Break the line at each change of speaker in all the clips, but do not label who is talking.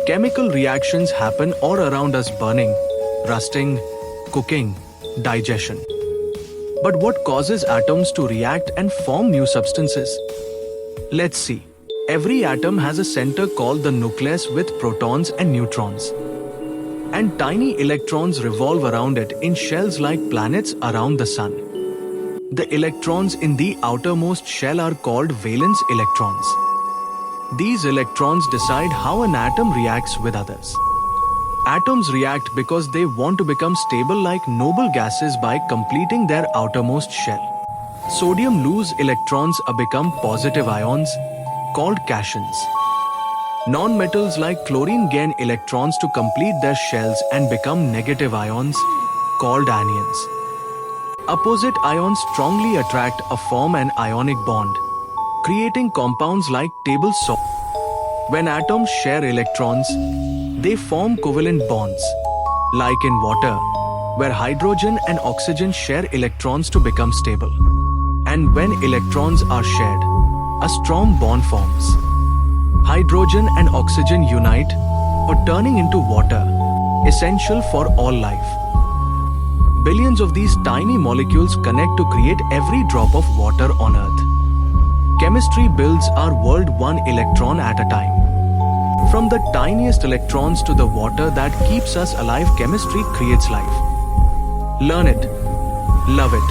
Chemical reactions happen all around us: burning, rusting, cooking, digestion. But what causes atoms to react and form new substances? Let's see. Every atom has a center called the nucleus with protons and neutrons. And tiny electrons revolve around it in shells like planets around the sun. The electrons in the outermost shell are called valence electrons. These electrons decide how an atom reacts with others. Atoms react because they want to become stable like noble gases by completing their outermost shell. Sodium lose electrons and become positive ions, called cations. Non-metals like chlorine gain electrons to complete their shells and become negative ions, called anions. Opposite ions strongly attract or form an ionic bond, creating compounds like table salt. When atoms share electrons, they form covalent bonds, like in water, where hydrogen and oxygen share electrons to become stable. And when electrons are shared, a strong bond forms. Hydrogen and oxygen unite, or turning into water, essential for all life. Billions of these tiny molecules connect to create every drop of water on Earth. Chemistry builds our world one electron at a time. From the tiniest electrons to the water that keeps us alive, chemistry creates life. Learn it, love it,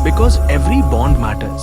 because every bond matters.